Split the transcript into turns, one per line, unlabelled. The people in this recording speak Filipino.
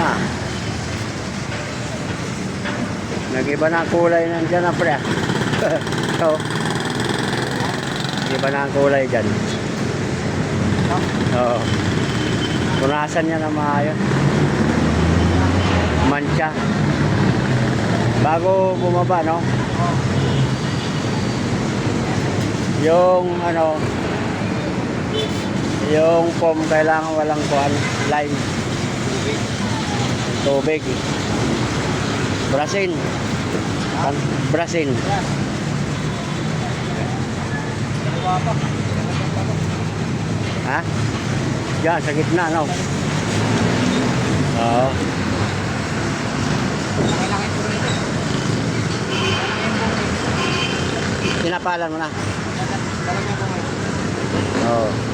na. Nag-iba na ang kulay nandiyan na pre. So, iba na ang kulay dyan. Oo. Punasan niya na maayos. Mancha. Bago bumaba, no? Yung ano, yung foam kailangan walang kuan, lime. Tubig. Brasin. Brasin. Ha? Diyan sa gitna, no? Oo. Pinapalan mo na. Oo.